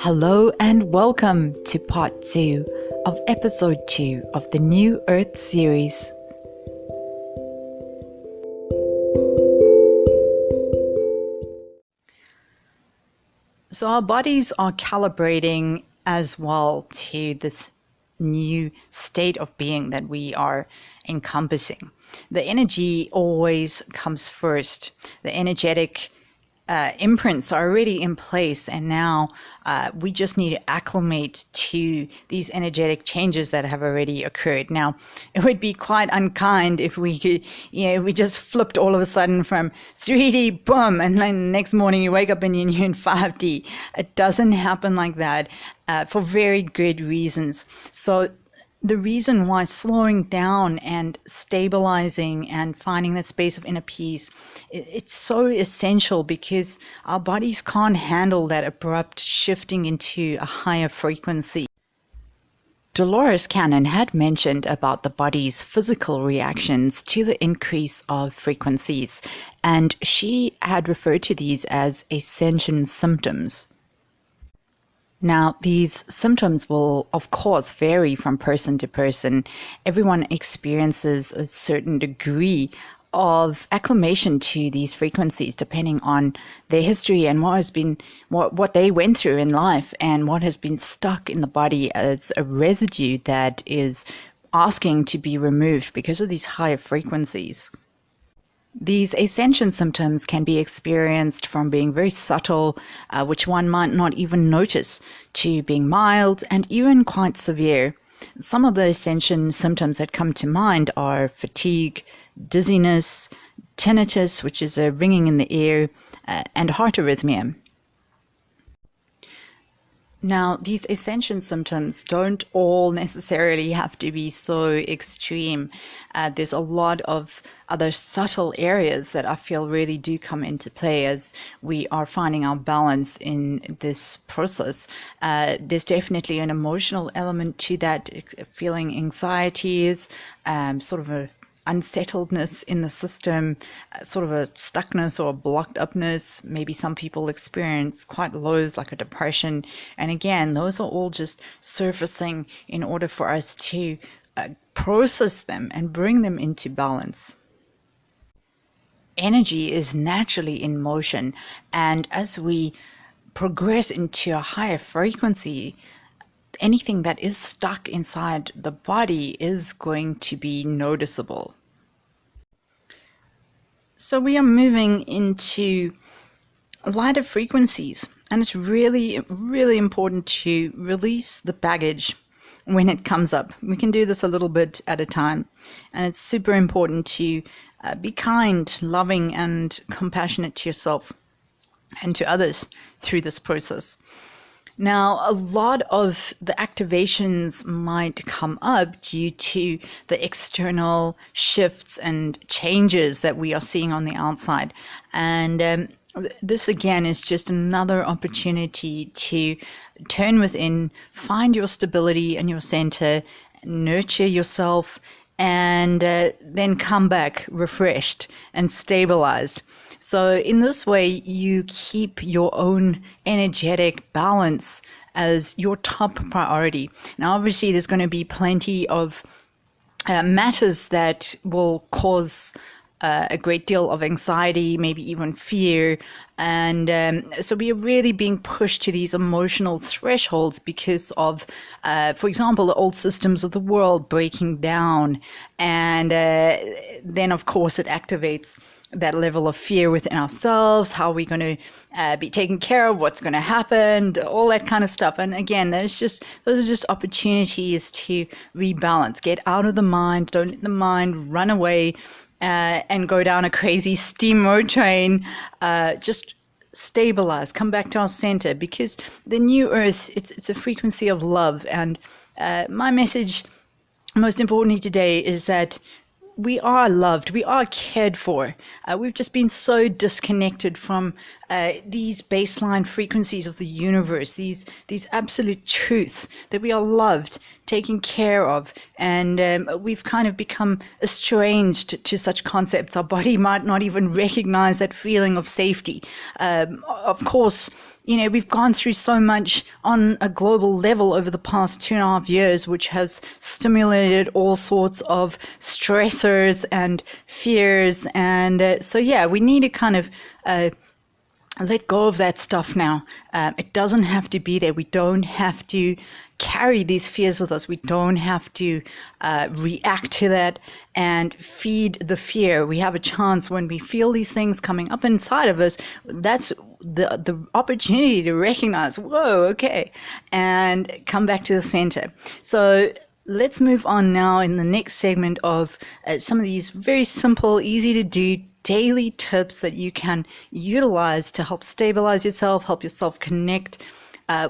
Hello and welcome to Part 2 of Episode 2 of the New Earth series. So our bodies are calibrating as well to this new state of being that we are encompassing. The energy always comes first. The energetic imprints are already in place, and now we just need to acclimate to these energetic changes that have already occurred. Now, it would be quite unkind if we could, we just flipped all of a sudden from 3D, boom, and then the next morning you wake up and you're in 5D. It doesn't happen like that for very good reasons. So the reason why slowing down and stabilizing and finding that space of inner peace, it's so essential, because our bodies can't handle that abrupt shifting into a higher frequency. Dolores Cannon had mentioned about the body's physical reactions to the increase of frequencies, and she had referred to these as ascension symptoms. Now, these symptoms will, of course, vary from person to person. Everyone experiences a certain degree of acclimation to these frequencies, depending on their history and what they went through in life, and what has been stuck in the body as a residue that is asking to be removed because of these higher frequencies. These ascension symptoms can be experienced from being very subtle, which one might not even notice, to being mild and even quite severe. Some of the ascension symptoms that come to mind are fatigue, dizziness, tinnitus, which is a ringing in the ear, and heart arrhythmia. Now, these ascension symptoms don't all necessarily have to be so extreme. There's a lot of other subtle areas that I feel really do come into play as we are finding our balance in this process. There's definitely an emotional element to that, feeling anxieties, sort of a unsettledness in the system, sort of a stuckness or a blocked upness. Maybe some people experience quite lows like a depression, and again, those are all just surfacing in order for us to process them and bring them into balance. Energy is naturally in motion, and as we progress into a higher frequency, anything that is stuck inside the body is going to be noticeable. So we are moving into lighter frequencies, and it's really, really important to release the baggage when it comes up. We can do this a little bit at a time, and it's super important to be kind, loving, and compassionate to yourself and to others through this process. Now, a lot of the activations might come up due to the external shifts and changes that we are seeing on the outside. And this, again, is just another opportunity to turn within, find your stability and your center, nurture yourself, and then come back refreshed and stabilized. So in this way, you keep your own energetic balance as your top priority. Now, obviously, there's going to be plenty of matters that will cause a great deal of anxiety, maybe even fear. And so we are really being pushed to these emotional thresholds because of, for example, the old systems of the world breaking down. And then, of course, it activates that level of fear within ourselves, how we're going to be taken care of, what's going to happen, all that kind of stuff. And again, those are just opportunities to rebalance, get out of the mind, don't let the mind run away and go down a crazy steamroller train. Just stabilize, come back to our center, because the new earth, it's a frequency of love. And my message, most importantly today, is that we are loved, we are cared for. We've just been so disconnected from these baseline frequencies of the universe, these absolute truths that we are loved, taken care of, and we've kind of become estranged to such concepts. Our body might not even recognize that feeling of safety. Of course, we've gone through so much on a global level over the past 2.5 years, which has stimulated all sorts of stressors and fears. And so, yeah, we need to kind of let go of that stuff now. It doesn't have to be there. We don't have to carry these fears with us. We don't have to react to that and feed the fear. We have a chance when we feel these things coming up inside of us. That's the opportunity to recognize, whoa, okay, and come back to the center. So let's move on now in the next segment of some of these very simple, easy to do daily tips that you can utilize to help stabilize yourself, help yourself connect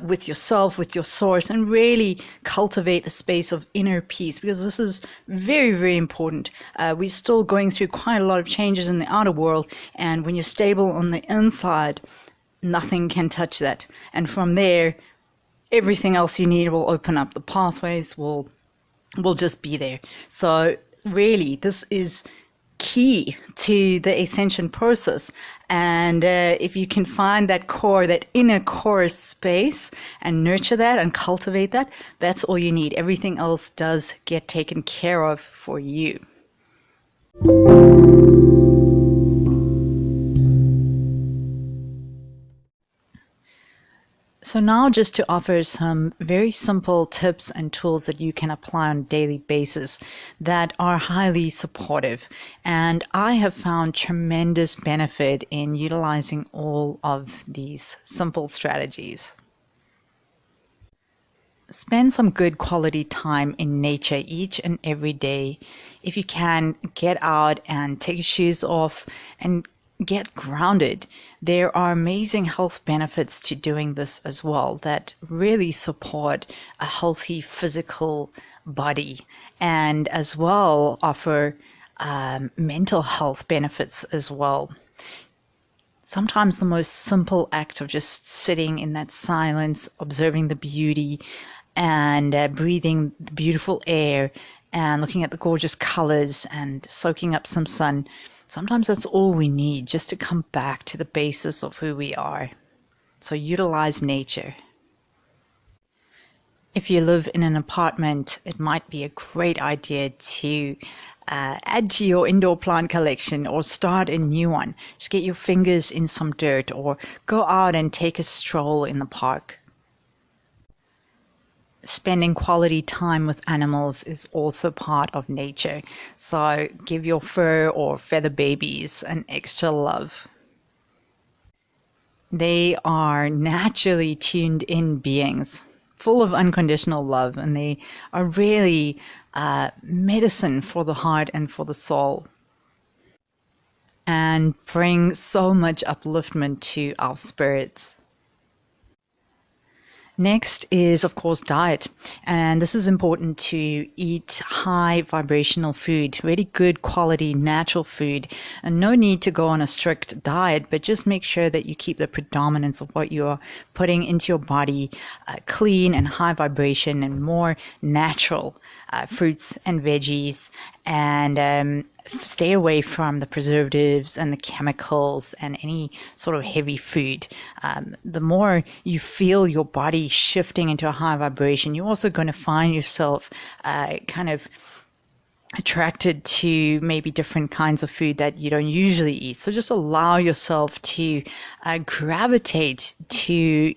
with yourself, with your source, and really cultivate the space of inner peace, because this is very, very important. We're still going through quite a lot of changes in the outer world, and when you're stable on the inside, nothing can touch that. And from there, everything else you need will open up. The pathways will just be there. So really, this is key to the ascension process. And if you can find that core, that inner core space, and nurture that and cultivate that, that's all you need. Everything else does get taken care of for you. So now, just to offer some very simple tips and tools that you can apply on a daily basis that are highly supportive. And I have found tremendous benefit in utilizing all of these simple strategies. Spend some good quality time in nature each and every day. If you can, get out and take your shoes off and get grounded. There are amazing health benefits to doing this as well that really support a healthy physical body, and as well offer mental health benefits as well. Sometimes the most simple act of just sitting in that silence, observing the beauty, and breathing the beautiful air, and looking at the gorgeous colors and soaking up some sun. Sometimes that's all we need, just to come back to the basis of who we are. So utilize nature. If you live in an apartment, it might be a great idea to add to your indoor plant collection or start a new one. Just get your fingers in some dirt or go out and take a stroll in the park. Spending quality time with animals is also part of nature. So give your fur or feather babies an extra love. They are naturally tuned in beings, full of unconditional love, and they are really medicine for the heart and for the soul, and bring so much upliftment to our spirits. Next is, of course, diet. And this is important to eat high vibrational food, really good quality natural food. And no need to go on a strict diet, but just make sure that you keep the predominance of what you are putting into your body clean and high vibration and more natural fruits and veggies, and stay away from the preservatives and the chemicals and any sort of heavy food. The more you feel your body shifting into a high vibration, you're also going to find yourself kind of attracted to maybe different kinds of food that you don't usually eat. So just allow yourself to gravitate to,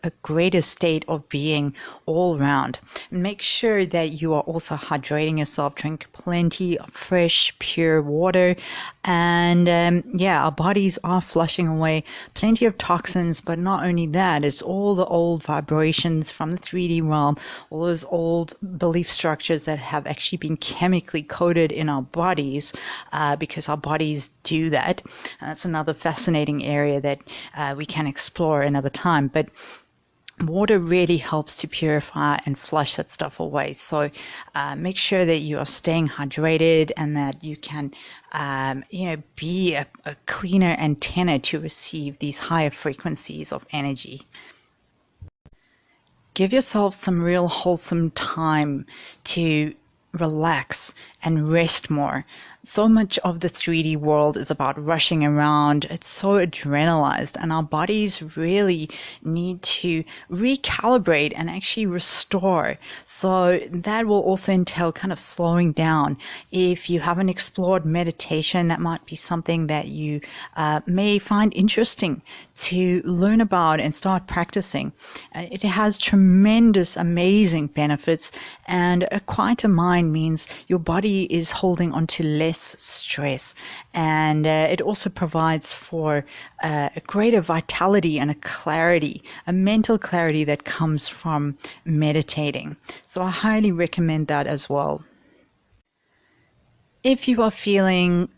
a greater state of being all around. Make sure that you are also hydrating yourself. Drink plenty of fresh, pure water. And our bodies are flushing away plenty of toxins, but not only that, it's all the old vibrations from the 3D realm, all those old belief structures that have actually been chemically coded in our bodies, because our bodies do that. And that's another fascinating area that we can explore another time. But water really helps to purify and flush that stuff away. So make sure that you are staying hydrated and that you can, be a cleaner antenna to receive these higher frequencies of energy. Give yourself some real wholesome time to relax and rest more. So much of the 3D world is about rushing around. It's so adrenalized, and our bodies really need to recalibrate and actually restore. So that will also entail kind of slowing down. If you haven't explored meditation, that might be something that you may find interesting to learn about and start practicing. It has tremendous, amazing benefits, and a quieter mind means your body is holding on to less stress, and it also provides for a greater vitality and a clarity, a mental clarity that comes from meditating. So I highly recommend that as well. If you are feeling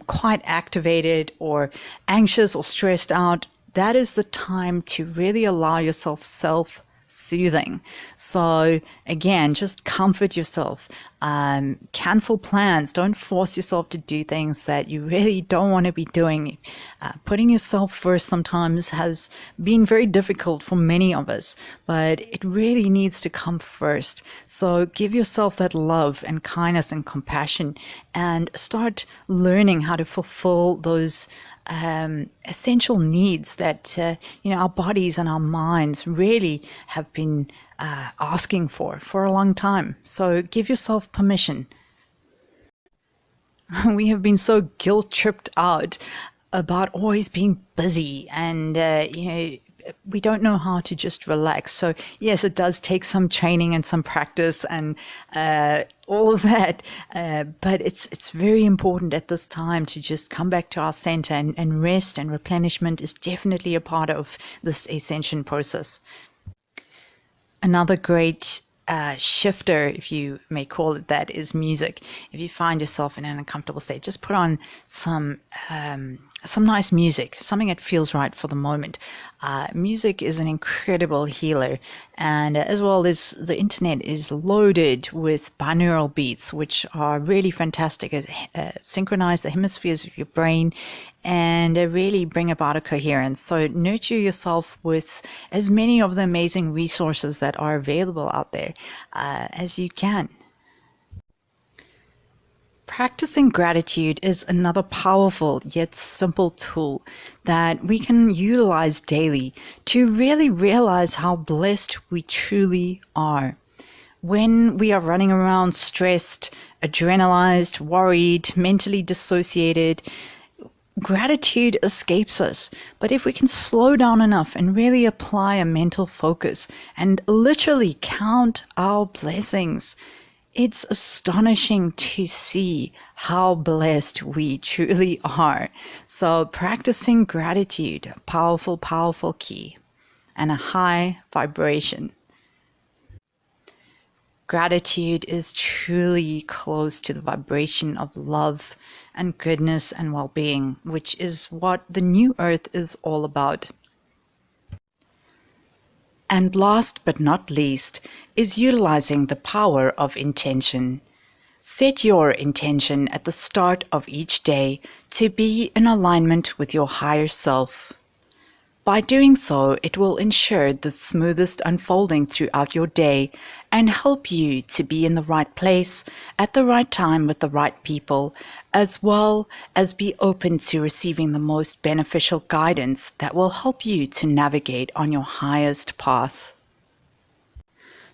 quite activated or anxious or stressed out, that is the time to really allow yourself self-soothing. So again, just comfort yourself. Cancel plans. Don't force yourself to do things that you really don't want to be doing. Putting yourself first sometimes has been very difficult for many of us, but it really needs to come first. So give yourself that love and kindness and compassion, and start learning how to fulfill those essential needs that our bodies and our minds really have been asking for a long time. So give yourself permission. We have been so guilt-tripped out about always being busy, and we don't know how to just relax. So yes, it does take some training and some practice and all of that, but it's very important at this time to just come back to our center, and rest and replenishment is definitely a part of this ascension process. Another great shifter, if you may call it that, is music. If you find yourself in an uncomfortable state, just put on some nice music, something that feels right for the moment. Music is an incredible healer, and as well as the internet is loaded with binaural beats, which are really fantastic. It synchronize the hemispheres of your brain and really bring about a coherence. So nurture yourself with as many of the amazing resources that are available out there as you can. Practicing gratitude is another powerful yet simple tool that we can utilize daily to really realize how blessed we truly are. When we are running around stressed, adrenalized, worried, mentally dissociated, gratitude escapes us. But if we can slow down enough and really apply a mental focus and literally count our blessings, it's astonishing to see how blessed we truly are. So practicing gratitude, a powerful, powerful key, and a high vibration. Gratitude is truly close to the vibration of love and goodness and well-being, which is what the new earth is all about. And last but not least is utilizing the power of intention. Set your intention at the start of each day to be in alignment with your higher self. By doing so, it will ensure the smoothest unfolding throughout your day and help you to be in the right place at the right time with the right people, as well as be open to receiving the most beneficial guidance that will help you to navigate on your highest path.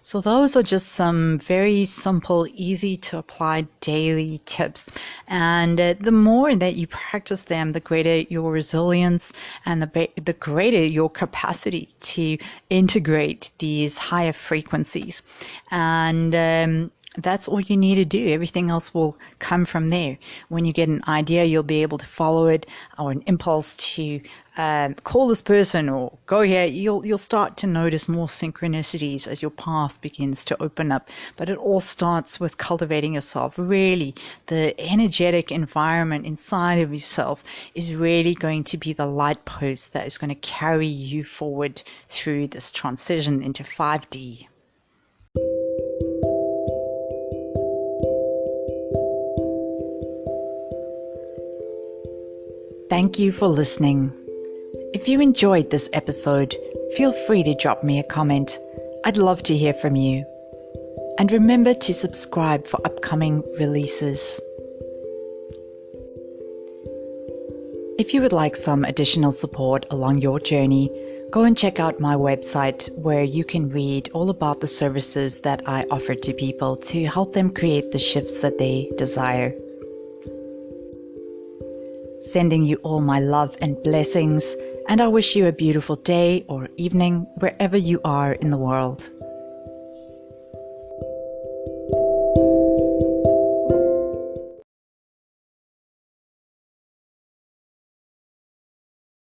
So those are just some very simple, easy to apply daily tips. And the more that you practice them, the greater your resilience and the greater your capacity to integrate these higher frequencies. And That's all you need to do. Everything else will come from there. When you get an idea, you'll be able to follow it, or an impulse to call this person or go here. You'll start to notice more synchronicities as your path begins to open up. But it all starts with cultivating yourself. Really, the energetic environment inside of yourself is really going to be the light post that is going to carry you forward through this transition into 5D. Thank you for listening. If you enjoyed this episode, feel free to drop me a comment. I'd love to hear from you. And remember to subscribe for upcoming releases. If you would like some additional support along your journey, go and check out my website where you can read all about the services that I offer to people to help them create the shifts that they desire. Sending you all my love and blessings, and I wish you a beautiful day or evening wherever you are in the world.